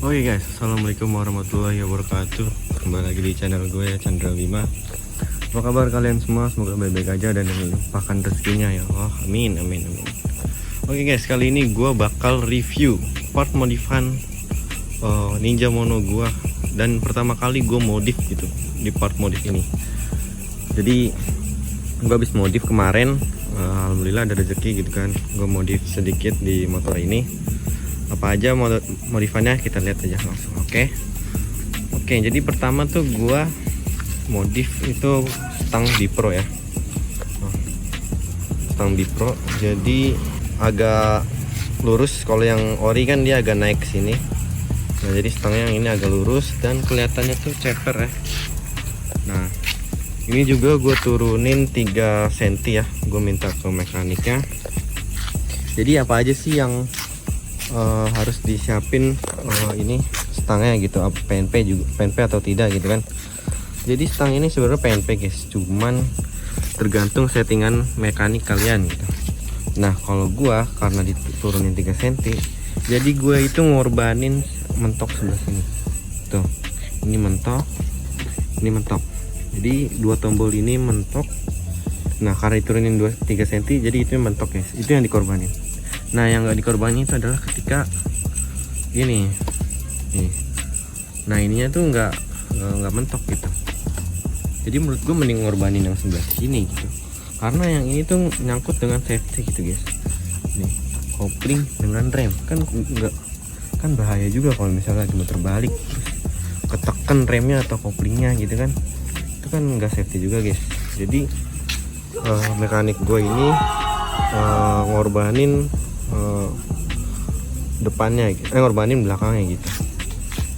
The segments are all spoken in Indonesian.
Oke guys, assalamualaikum warahmatullahi wabarakatuh. Kembali lagi di channel gue ya, Chandra Bima. Apa kabar kalian semua? Semoga baik-baik aja dan dilimpahkan rezekinya ya Allah. Amin, amin, amin. Oke guys, kali ini gue bakal review part modifan Ninja Mono gue. Dan pertama kali gue modif gitu di part modif ini. Jadi gue habis modif kemarin, alhamdulillah ada rezeki gitu kan. Gue modif sedikit di motor ini. Apa aja modifannya kita lihat aja langsung. Oke, jadi pertama tuh gua modif itu stang Bipro ya. Stang Bipro jadi agak lurus. Kalau yang ori kan dia agak naik ke sini. Nah, jadi stangnya yang ini agak lurus dan kelihatannya tuh ceper ya. Nah, ini juga gue turunin 3 cm ya. Gue minta ke mekaniknya. Jadi apa aja sih yang harus disiapin ini stangnya gitu, PNP juga, PNP atau tidak gitu kan. Jadi stang ini sebenarnya PNP guys, cuman tergantung settingan mekanik kalian gitu. Nah kalau gua karena diturunin 3 cm, jadi gua itu ngorbanin mentok sebelah sini tuh, ini mentok, ini mentok, jadi 2 tombol ini mentok. Nah karena diturunin 3 cm, jadi itu mentok guys, itu yang dikorbanin. Nah yang gak dikorbanin itu adalah ketika ini nih. Nah ininya tuh nggak mentok gitu. Jadi menurut gue mending ngorbanin yang sebelah sini gitu, karena yang ini tuh nyangkut dengan safety gitu guys. Nih kopling dengan rem kan nggak, kan bahaya juga kalau misalnya lagi muter balik terus ketekan remnya atau koplingnya gitu kan, itu kan nggak safety juga guys. Jadi mekanik gue ini ngorbanin depannya, ngorbanin belakangnya gitu.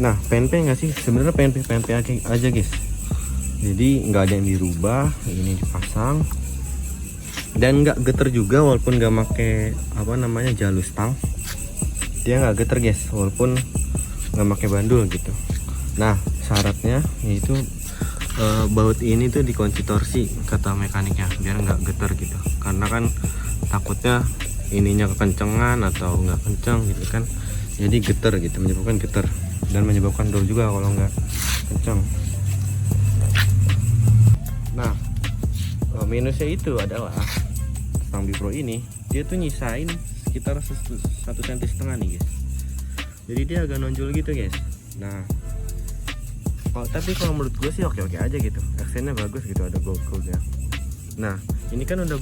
Nah PNP nggak sih sebenarnya, PNP aja guys. Jadi nggak ada yang dirubah, ini dipasang dan nggak geter juga walaupun nggak make apa namanya jalur stang, dia nggak geter guys walaupun nggak make bandul gitu. Nah syaratnya yaitu baut ini tuh dikunci torsi kata mekaniknya biar nggak geter gitu, karena kan takutnya ininya kekencengan atau nggak kencang gitu kan, jadi geter gitu, menyebabkan geter dan menyebabkan dol juga kalau nggak kencang. Nah minusnya itu adalah stang Bipro ini dia tuh nyisain sekitar 1,5 cm nih guys, jadi dia agak nonjol gitu guys. Nah tapi kalau menurut gue sih oke-oke aja gitu, aksennya bagus gitu, ada gold-goldnya. Nah ini kan udah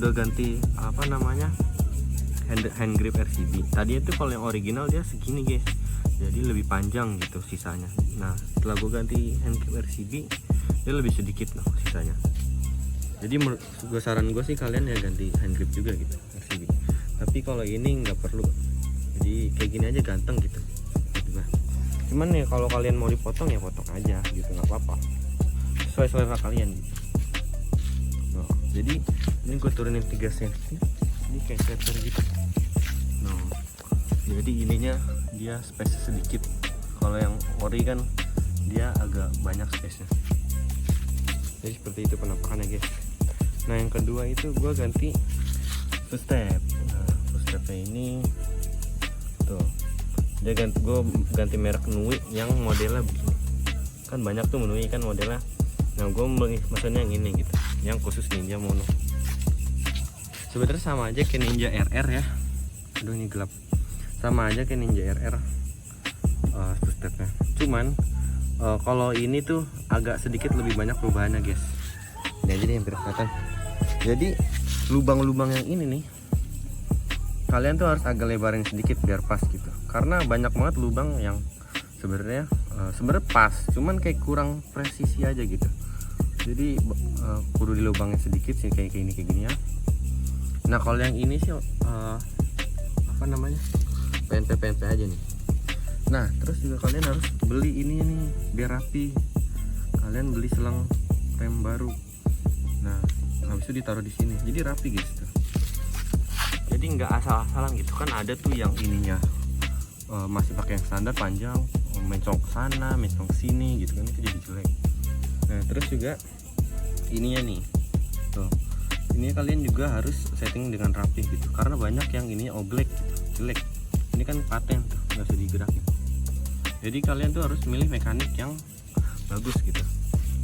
ganti apa namanya hand grip RCB. Tadi itu kalau yang original dia segini guys, jadi lebih panjang gitu sisanya. Nah setelah gue ganti hand grip RCB dia lebih sedikit loh sisanya. Jadi gue saran gue sih kalian ya ganti hand grip juga gitu RCB. Tapi kalau ini nggak perlu, jadi kayak gini aja ganteng gitu. Cuman ya kalau kalian mau dipotong ya potong aja gitu, nggak apa-apa, sesuai selera kalian gitu. Nah, jadi ini gue turunin 3 cm, ini kayak setter gitu. Nah, jadi ininya dia space sedikit. Kalau yang ori kan dia agak banyak space nya. Jadi seperti itu penampakannya guys. Nah yang kedua itu gue ganti footstep. Nah footstepnya ini tuh, dia gue ganti merek Nui yang modelnya begini. Kan banyak tuh Nui kan modelnya. Nah gue maksudnya yang ini gitu, yang khusus Ninja Mono. Sebenarnya sama aja kayak Ninja RR ya. Aduh ini gelap. Sama aja kayak Ninja RR footstepnya. Cuman kalau ini tuh agak sedikit lebih banyak perubahannya guys. Ini aja nih yang kelihatan. Jadi lubang-lubang yang ini nih kalian tuh harus agak lebarin sedikit biar pas gitu, karena banyak banget lubang yang sebenarnya pas, cuman kayak kurang presisi aja gitu. Jadi kudu dilubangin sedikit sih kayak gini ya. Nah kalau yang ini sih apa namanya PNP aja nih. Nah terus juga kalian harus beli ini nih biar rapi. Kalian beli selang rem baru. Nah habis itu ditaruh di sini jadi rapi guys tuh. Jadi nggak asal-asalan gitu kan, ada tuh yang ininya masih pakai yang standar panjang, mencong ke sana mencong ke sini gitu kan, itu jadi jelek. Nah terus juga ininya nih tuh, ini kalian juga harus setting dengan rapi gitu, karena banyak yang ininya oblek gitu, jelek. Ini kan paten tuh, nggak usah digerakin. Jadi kalian tuh harus milih mekanik yang bagus gitu.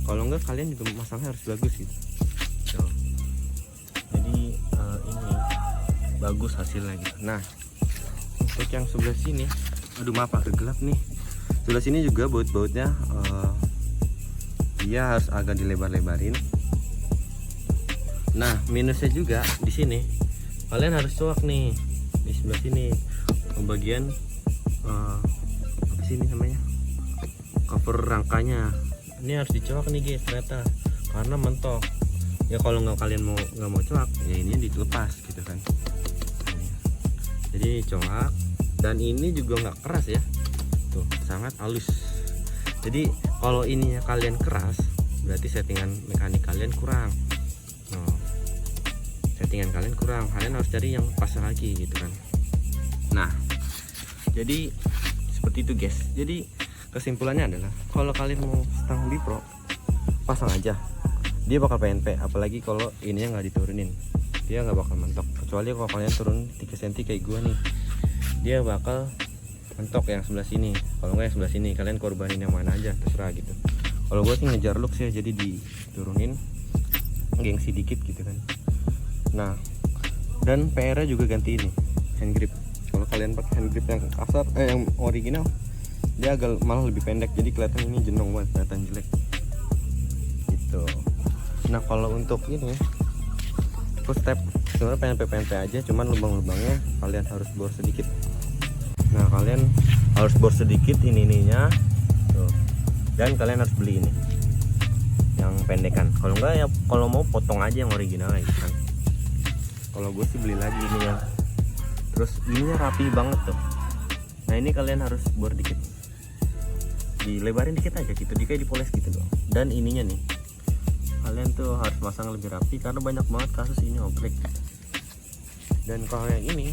Kalau enggak kalian juga masangnya harus bagus gitu. Tuh. Jadi ini bagus hasilnya gitu. Nah, untuk yang sebelah sini, aduh maaf agak gelap nih. Sebelah sini juga baut-bautnya dia harus agak dilebar-lebarin. Nah, minusnya juga di sini. Kalian harus coak nih di sebelah sini. Bagian apa sini namanya? Cover rangkanya. Ini harus dicoak nih guys ternyata karena mentok. Ya kalau kalian nggak mau coak, ya ini dilepas gitu kan. Jadi coak, dan ini juga nggak keras ya. Tuh, sangat halus. Jadi kalau ininya kalian keras, berarti settingan mekanik kalian kurang. Settingan kalian kurang, kalian harus cari yang pas lagi gitu kan. Nah, jadi seperti itu guys. Jadi kesimpulannya adalah kalau kalian mau stang Bipro, pasang aja, dia bakal PNP. Apalagi kalau ininya nggak diturunin, dia nggak bakal mentok. Kecuali kalau kalian turun 3 cm kayak gua nih, dia bakal mentok yang sebelah sini. Kalau nggak yang sebelah sini, kalian korbanin yang mana aja terserah gitu. Kalau gua sih ngejar looks ya, jadi diturunin gengsi dikit gitu kan. Nah, dan PR nya juga ganti ini hand grip. Kalau kalian pakai hand grip yang kasar, yang original, dia agak malah lebih pendek, jadi kelihatan ini jenong banget, kelihatan jelek gitu. Nah, kalau untuk ini footstep sebenarnya PNP aja, cuman lubang-lubangnya kalian harus bor sedikit. Nah, kalian harus bor sedikit ininya tuh. Dan kalian harus beli ini yang pendekan. Kalau enggak ya kalau mau potong aja yang original gitu kan. Kalau gue sih beli lagi ini ya. Terus ininya rapi banget tuh. Nah, ini kalian harus bor dikit, dilebarin dikit aja gitu, kayak dipoles gitu doang. Dan ininya nih kalian tuh harus pasang lebih rapi karena banyak banget kasus ini obrek. Dan kalau yang ini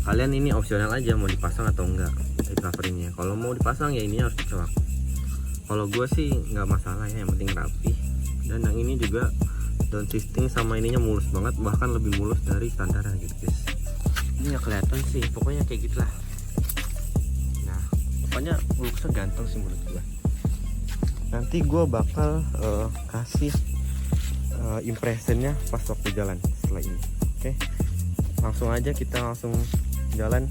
kalian ini opsional aja mau dipasang atau enggak coveringnya. Kalau mau dipasang ya ini harus dicoak. Kalau gue sih nggak masalah ya, yang penting rapi. Dan yang ini juga down shifting sama ininya mulus banget, bahkan lebih mulus dari standar gitu guys. Ini nggak kelihatan sih, pokoknya kayak gitulah. Nah, pokoknya looksnya ganteng sih menurut gue. Nanti gue bakal kasih impressionnya pas waktu jalan setelah ini. Oke, langsung aja kita langsung jalan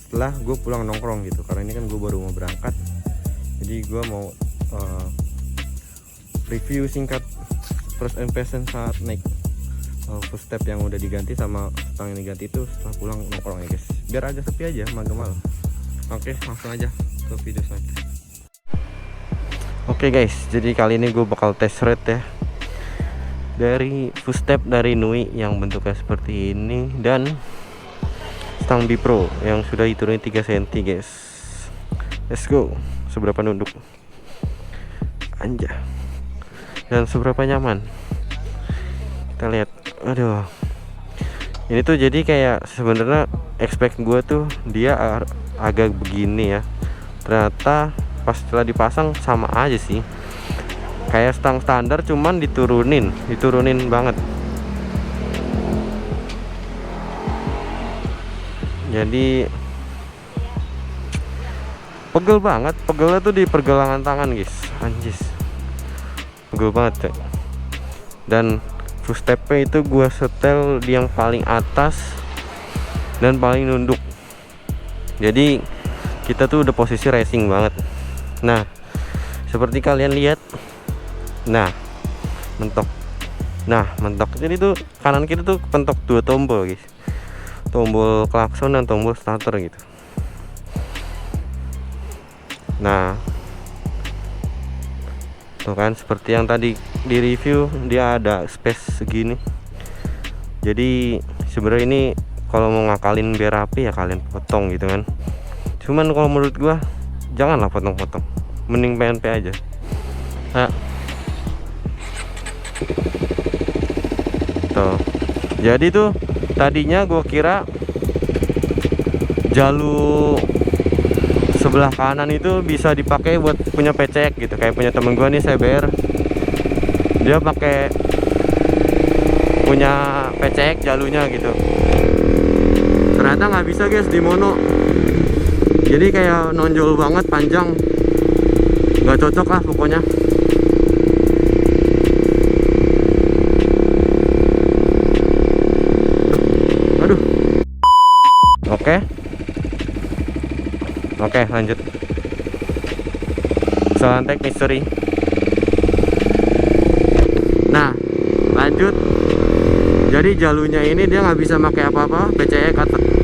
setelah gue pulang nongkrong gitu, karena ini kan gue baru mau berangkat. Jadi gue mau review singkat first impression saat naik footstep yang udah diganti sama stang yang diganti itu setelah pulang nongkrong ya guys, biar agak sepi aja malam. Oke, langsung aja ke video selanjutnya. Oke guys, jadi kali ini gue bakal test ride ya dari footstep dari Nui yang bentuknya seperti ini, dan stang Bipro yang sudah diturunin 3 cm guys. Let's go. Seberapa nunduk anjay, dan seberapa nyaman kita lihat. Aduh, ini tuh jadi kayak sebenarnya expect gue tuh dia agak begini ya, ternyata pas setelah dipasang sama aja sih kayak stang standar, cuman diturunin banget. Jadi pegel banget, pegelnya tuh di pergelangan tangan guys, anjis pegel banget ya. Dan footstepnya itu gua setel di yang paling atas dan paling nunduk, jadi kita tuh udah posisi racing banget. Nah, seperti kalian lihat, nah mentok, jadi tuh kanan kiri tuh pentok 2 tombol guys, tombol klakson dan tombol starter gitu. Nah, tuh kan seperti yang tadi di review, dia ada space segini. Jadi sebenarnya ini kalau mau ngakalin biar rapi ya kalian potong gitu kan. Cuman kalau menurut gua janganlah potong-potong, mending PNP aja. Nah, tuh. Jadi tuh tadinya gua kira jalur sebelah kanan itu bisa dipakai buat punya PCX gitu, kayak punya temen gua nih CBR, dia pakai punya PCX jalurnya gitu. Ternyata nggak bisa guys di mono. Jadi kayak nonjol banget, panjang, nggak cocok lah pokoknya. Aduh. Oke, lanjut. Kesalahan teknis, sorry. Nah, lanjut. Jadi jalurnya ini dia nggak bisa pakai apa-apa PCX.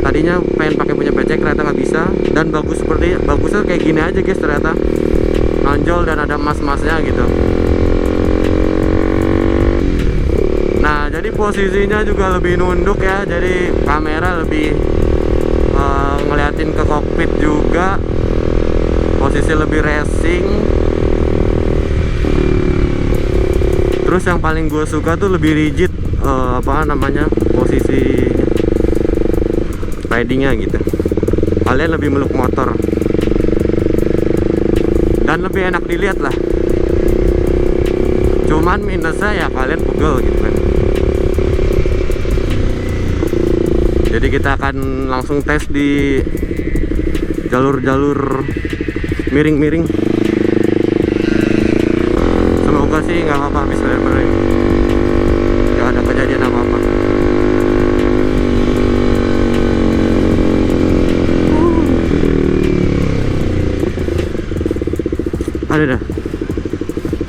Tadinya pengen pakai punya PCX, ternyata nggak bisa. Dan bagusnya kayak gini aja guys, ternyata nonjol dan ada mas-masnya gitu. Nah, jadi posisinya juga lebih nunduk ya, jadi kamera lebih ngeliatin ke kokpit juga, posisi lebih racing. Terus yang paling gue suka tuh lebih rigid, posisi ridingnya gitu. Kalian lebih meluk motor dan lebih enak dilihat lah. Cuman minusnya ya kalian pegel gitu kan. Jadi kita akan langsung tes di jalur-jalur miring-miring. Semoga sih nggak apa-apa, bismillahirrahmanirrahim, nggak ada kejadian apa-apa. Ada dah.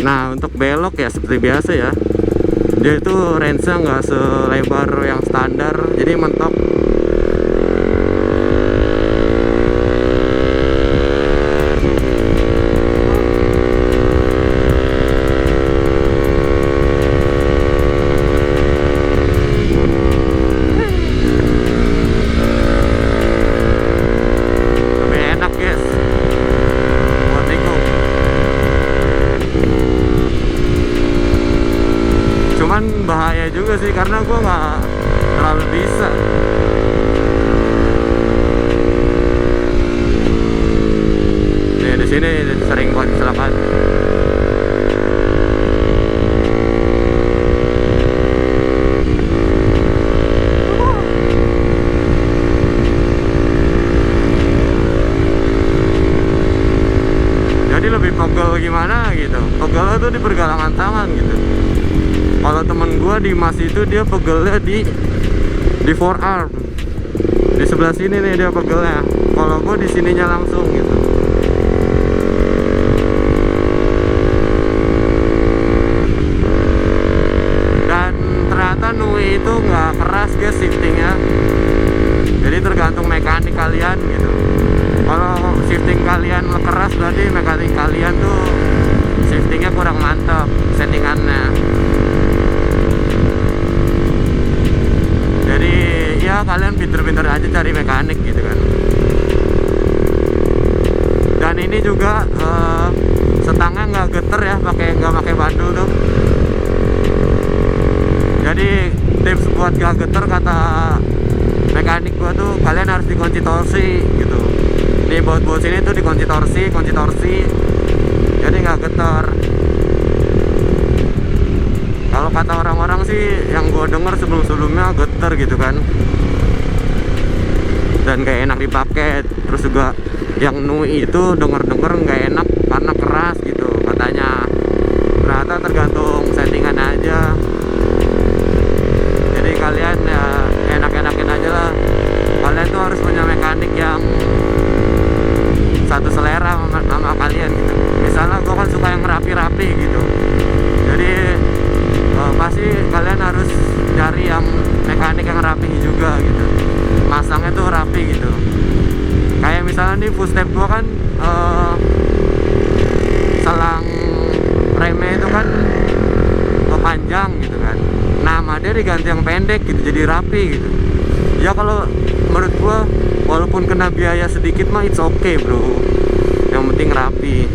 Nah, untuk belok ya seperti biasa ya, dia itu range-nya nggak selebar yang standar, jadi mentok. Bahaya juga sih karena gue nggak terlalu bisa. Nih di sini sering buat kecelakaan. Jadi lebih pegel gimana gitu. Pegelnya tuh di pergelangan tangan gitu. Kalau temen gue di Mas itu dia pegelnya di forearm, di sebelah sini nih dia pegelnya. Kalau gue di sininya langsung gitu. Dan ternyata Nui itu nggak keras guys shiftingnya. Jadi tergantung mekanik kalian gitu. Kalau shifting kalian keras berarti mekanik kalian tuh shiftingnya kurang mantap settingannya. Jadi ya kalian pinter-pinter aja cari mekanik gitu kan. Dan ini juga setangnya nggak geter ya, nggak pakai bandul tuh. Jadi tips buat gak geter kata mekanik gua tuh, kalian harus dikunci torsi gitu. Di baut sini tuh dikunci torsi, jadi nggak geter. Kalau kata orang-orang sih yang gue denger sebelum-sebelumnya geter gitu kan, dan gak enak dipakai. Terus juga yang Nui itu denger-denger gak enak karena keras gitu katanya. Ternyata tergantung settingan aja. Jadi kalian ya enak-enakin aja lah. Kalian tuh harus punya mekanik yang satu selera sama kalian gitu. Misalnya gue kan suka yang rapi-rapi gitu, jadi pasti kalian harus cari yang mekanik yang rapi juga gitu, masangnya tuh rapi gitu. Kayak misalnya nih footstep gua kan selang remnya itu kan panjang gitu kan, nama dia diganti yang pendek gitu, jadi rapi gitu. Ya kalau menurut gua walaupun kena biaya sedikit mah it's okay bro, yang penting rapi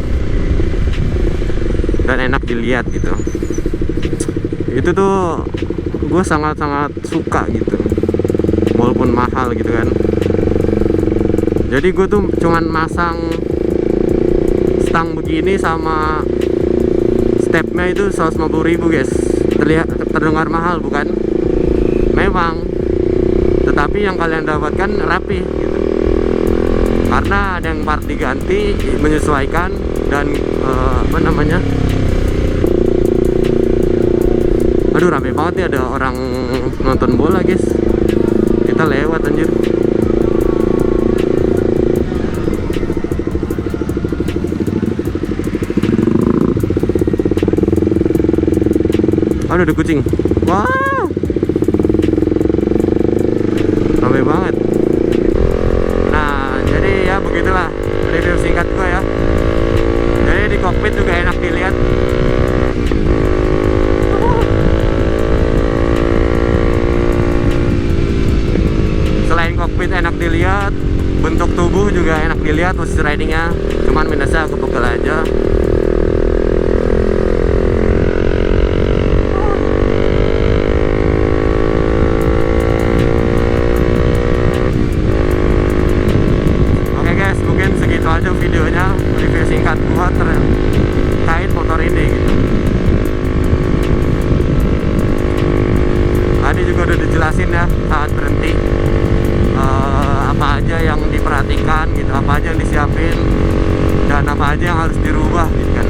dan enak dilihat gitu. Itu tuh gue sangat-sangat suka gitu, walaupun mahal gitu kan. Jadi gue tuh cuman masang stang begini sama stepnya itu 150.000 guys. Terdengar mahal bukan? Memang, tetapi yang kalian dapatkan rapi gitu. karena ada yang part diganti menyesuaikan dan apa namanya, aduh rame banget nih, ada orang nonton bola guys, kita lewat anjir. Aduh ada kucing, wow rame banget. Nah jadi ya begitulah review singkat gue ya. Jadi di kokpit juga enak dilihat. Selain kokpit enak dilihat, bentuk tubuh juga enak dilihat posisi ridingnya. Cuman minusnya aku pegel aja. Oke guys, mungkin segitu aja videonya, review singkat gua terkait motor ini gitu. Tadi juga udah dijelasin ya saat berhenti, apa aja yang diperhatikan gitu, apa aja yang disiapin, dan apa aja yang harus dirubah gitu kan.